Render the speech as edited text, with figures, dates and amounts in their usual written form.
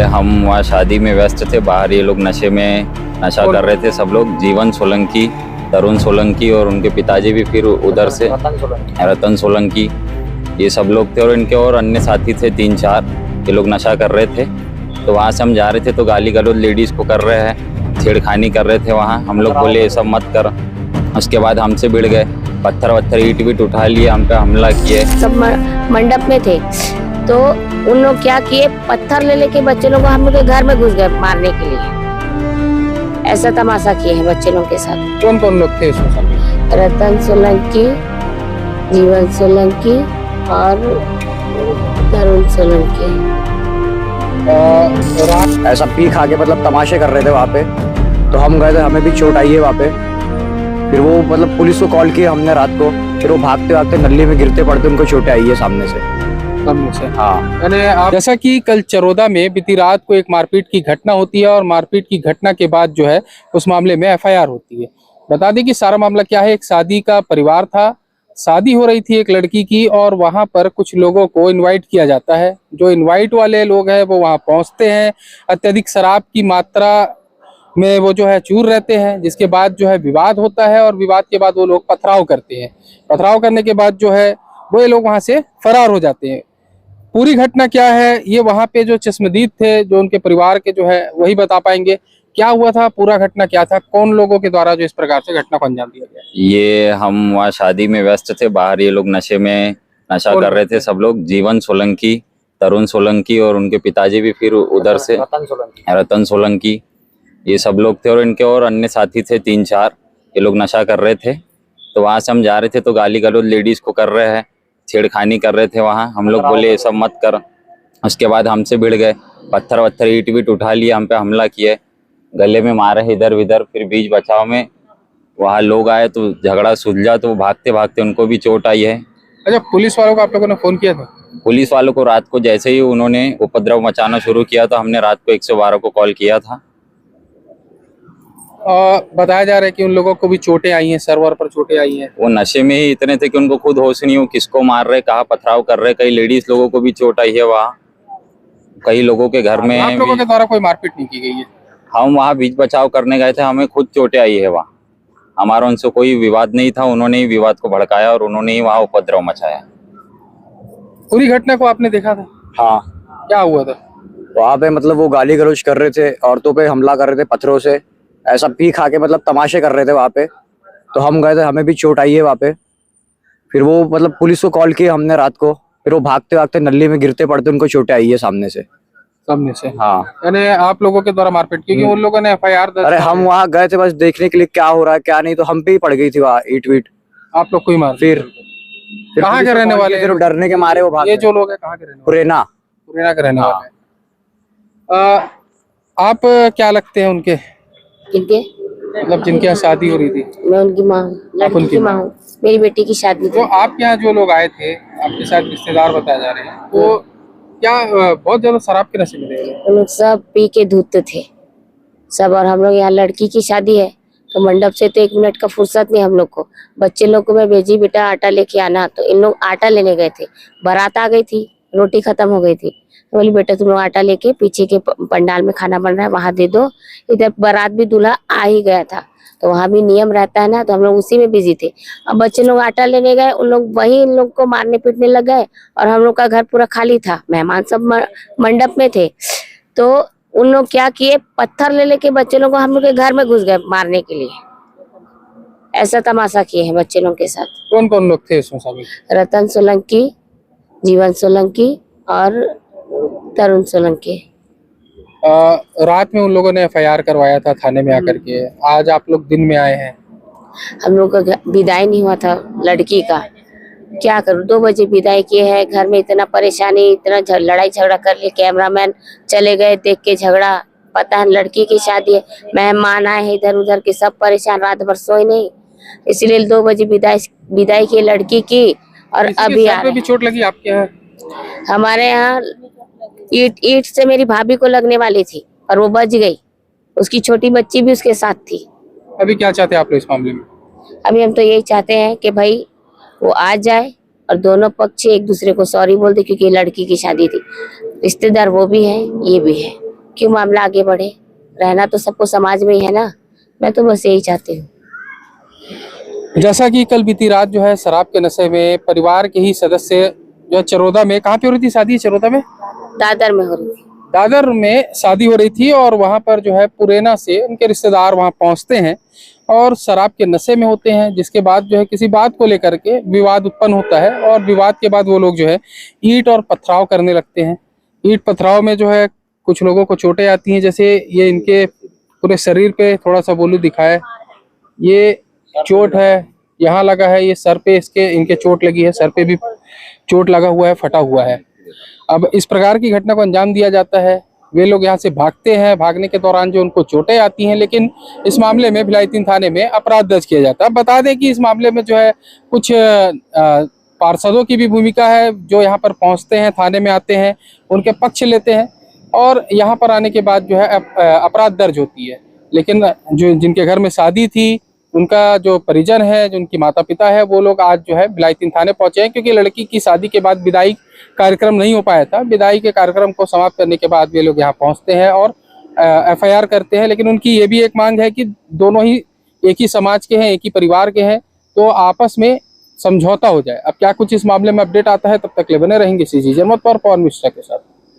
हम वहाँ शादी में व्यस्त थे, बाहर ये लोग नशा कर रहे थे सब लोग। जीवन सोलंकी, तरुण सोलंकी और उनके पिताजी भी फिर उधर से रतन सोलंकी, ये सब लोग थे और इनके और अन्य साथी थे 3-4, ये लोग नशा कर रहे थे। तो वहाँ से हम जा रहे थे तो गाली गलौज लेडीज को कर रहे हैं, छेड़खानी कर रहे थे वहाँ। हम लोग बोले ये सब मत कर। उसके बाद हमसे भिड़ गए, पत्थर वत्थर ईट वीट उठा लिए, हम पे हमला किए। सब मंडप में थे तो उन लोग क्या किए, पत्थर ले लेके बच्चे लोग हम लोग के घर में घुस गए मारने के लिए। ऐसा तमाशा किए हैं बच्चे लोग के साथ। कौन कौन लोग थे इसमें सब? रतन सोलंकी, जीवन सोलंकी और तरुण सोलंकी। ऐसा पी खा के मतलब तमाशे कर रहे थे वहाँ पे, तो हम गए थे, हमें भी चोट आई है वहाँ पे। फिर वो मतलब पुलिस को कॉल किया हमने रात को, फिर वो भागते भागते नली में गिरते पड़ते उनको चोटें आई है सामने से। हाँ, जैसा कि कल चरोदा में बीती रात को एक मारपीट की घटना होती है और मारपीट की घटना के बाद जो है उस मामले में एफआईआर होती है। बता दें कि सारा मामला क्या है, एक शादी का परिवार था, शादी हो रही थी एक लड़की की और वहां पर कुछ लोगों को इनवाइट किया जाता है। जो इनवाइट वाले लोग हैं वो वहां पहुंचते हैं, अत्यधिक शराब की मात्रा में वो जो है चूर रहते हैं, जिसके बाद जो है विवाद होता है और विवाद के बाद वो लोग पथराव करते हैं। पथराव करने के बाद जो है वो ये लोग वहां से फरार हो जाते हैं। पूरी घटना क्या है ये वहां पे जो चश्मदीद थे, जो उनके परिवार के जो है वही बता पाएंगे। क्या हुआ था, पूरा घटना क्या था, कौन लोगों के द्वारा जो इस प्रकार से घटना को अंजाम दिया गया? ये हम वहाँ शादी में व्यस्त थे, बाहर ये लोग नशा कर रहे थे सब लोग। जीवन सोलंकी, तरुण सोलंकी और उनके पिताजी भी फिर उधर से रतन सोलंकी, ये सब लोग थे और इनके और अन्य साथी थे 3-4, ये लोग नशा कर रहे थे। तो वहाँ से हम जा रहे थे तो गाली गलौज लेडीज को कर रहे हैं, छेड़खानी कर रहे थे वहाँ। हम लोग बोले ये सब मत कर। उसके बाद हमसे भिड़ गए, पत्थर वत्थर ईट वीट उठा लिए, हम पे हमला किए, गले में मारे इधर उधर। फिर बीच बचाव में वहाँ लोग आए तो झगड़ा सुलझा, तो भागते भागते उनको भी चोट आई है। अच्छा, पुलिस वालों को आप लोगों ने फोन किया था? पुलिस वालों को रात को जैसे ही उन्होंने उपद्रव मचाना शुरू किया तो हमने रात को 112 को कॉल किया था। बताया जा रहा है कि उन लोगों को भी चोटें आई हैं, सर्वर पर चोटें आई हैं। वो नशे में ही इतने थे कि उनको खुद होश नहीं हो, किसको मार रहे, कहाँ पथराव कर रहे। कई लेडीज लोगों को भी चोट आई है वहाँ, कई लोगों के घर में। आप लोगों के द्वारा कोई मारपीट नहीं की गई है? हम वहाँ बीच बचाव करने गए थे, हमें खुद चोटें आई है वहाँ। हमारा उनसे कोई विवाद नहीं था, उन्होंने ही विवाद को भड़काया और उन्होंने ही वहाँ उपद्रव मचाया। पूरी घटना को आपने देखा था? हाँ। क्या हुआ था वहाँ पे? मतलब वो गाली गलौज कर रहे थे, औरतों पे हमला कर रहे थे पत्थरों से, ऐसा पी खा के मतलब तमाशे कर रहे थे वहाँ पे। तो हम गए थे, हमें भी चोट आई है वहाँ पे। फिर वो मतलब पुलिस को कॉल किया हमने रात को, फिर वो भागते भागते नली में गिरते पड़ते उनको चोटें आई है सामने से। हाँ। यानी आप लोगों के द्वारा मारपीट की? क्योंकि उन लोगों ने एफआईआर दर्ज। अरे हम वहाँ गए थे बस देखने के लिए क्या हो रहा है क्या नहीं, तो हम पे ही पड़ गई थी वहाँ ईट वीट। आप लोग कोई मार? फिर कहाँ के रहने वाले? फिर डरने के मारे वो भाग। ये जो लोग हैं कहाँ के रहने वाले? पुरेना के रहने वाले। आप क्या लगते हैं उनके? किनके? मतलब जिनके यहाँ शादी हो रही थी? मैं उनकी माँ हूँ, लड़की की माँ हूँ, मेरी बेटी की शादी थी। तो आपके यहाँ जो लोग आए थे, आपके साथ रिश्तेदार बताए जा रहे हैं, वो क्या बहुत ज्यादा शराब के नशे में थे? उन लोग सब पी के धूत थे सब। और हम लोग यहाँ लड़की की शादी है तो मंडप से तो 1 मिनट का फुर्सत नहीं हम लोग को। बच्चे लोग को मैं भेजी, बेटा आटा लेके आना, तो इन लोग आटा लेने गए थे। बारात आ गई थी, रोटी खत्म हो गई थी। बोली बेटा तुम लोग आटा लेके पीछे के पंडाल में खाना बन रहा है वहां दे दो। इधर बारात भी दूल्हा आ ही गया था तो वहां भी नियम रहता है ना, तो हम लोग उसी में बिजी थे। अब बच्चे लोग आटा लेने गए, उन लोग वही इन लोग को मारने पीटने लग गए और हम लोग का घर पूरा खाली था, मेहमान सब मंडप में थे। तो उन लोग क्या किए, पत्थर ले लेके बच्चे लोग को हम लोग के घर में घुस गए मारने के लिए। ऐसा तमाशा किए हैं बच्चे लोग के साथ। कौन कौन लोग थे इसमें शामिल? रतन सोलंकी, जीवन सोलंकी और तरुण सोलंकी। रात में उन लोगों ने एफआईआर करवाया था थाने में आकर के, आज आप लोग दिन में आए हैं। हम लोग का विदाई नहीं हुआ था लड़की का, क्या करूं, 2 बजे विदाई किए हैं। घर में इतना परेशानी, इतना लड़ाई झगड़ा कर लिए, कैमरामैन चले गए देख के झगड़ा। पता है लड़की की शादी है, मेहमान आए हैं इधर उधर के, सब परेशान, रात भर सोए नहीं, इसलिए 2 बजे विदाई की लड़की की। और अभी सर पे भी चोट लगी आपके यहाँ? हमारे यहाँ ईट से मेरी भाभी को लगने वाली थी और वो बच गई, उसकी छोटी बच्ची भी उसके साथ थी। अभी क्या चाहते हैं आप लोग इस मामले में? अभी हम तो यही चाहते हैं कि भाई वो आ जाए और दोनों पक्ष एक दूसरे को सॉरी बोल दे, क्योंकि लड़की की शादी थी, रिश्तेदार वो भी है ये भी है। क्यों मामला आगे बढ़े। रहना तो सबको समाज में ही है ना। मैं तो बस यही चाहती हूँ। जैसा कि कल बीती रात जो है शराब के नशे में परिवार के ही सदस्य जो है चरोदा में, कहाँ पे हो रही थी शादी चरोदा में? दादर में हो रही थी। दादर में शादी हो रही थी और वहां पर जो है पुरेना से उनके रिश्तेदार वहां पहुंचते हैं और शराब के नशे में होते हैं, जिसके बाद जो है किसी बात को लेकर के विवाद उत्पन्न होता है और विवाद के बाद वो लोग जो है ईंट और पथराव करने लगते हैं। ईंट पथराव में जो है कुछ लोगों को चोटें आती हैं, जैसे ये इनके पूरे शरीर पे थोड़ा सा बोलू दिखाए, ये चोट है, यहाँ लगा है, ये सर पे इसके इनके चोट लगी है, सर पे भी चोट लगा हुआ है, फटा हुआ है। अब इस प्रकार की घटना को अंजाम दिया जाता है, वे लोग यहाँ से भागते हैं, भागने के दौरान जो उनको चोटें आती हैं, लेकिन इस मामले में भिलाई 3 थाने में अपराध दर्ज किया जाता है। बता दें कि इस मामले में जो है कुछ पार्षदों की भी भूमिका है, जो यहाँ पर पहुँचते हैं, थाने में आते हैं, उनके पक्ष लेते हैं और यहाँ पर आने के बाद जो है अपराध दर्ज होती है। लेकिन जो जिनके घर में शादी थी, उनका जो परिजन है, जो उनकी माता पिता है, वो लोग आज जो है भिलाई 3 थाने पहुंचे हैं, क्योंकि लड़की की शादी के बाद विदाई कार्यक्रम नहीं हो पाया था। विदाई के कार्यक्रम को समाप्त करने के बाद वे लोग यहाँ पहुंचते हैं और एफआईआर करते हैं। लेकिन उनकी ये भी एक मांग है कि दोनों ही एक ही समाज के हैं, एक ही परिवार के हैं, तो आपस में समझौता हो जाए। अब क्या कुछ इस मामले में अपडेट आता है, तब तक ले बने रहेंगे सीजी जनमत पर पवन मिश्रा के साथ।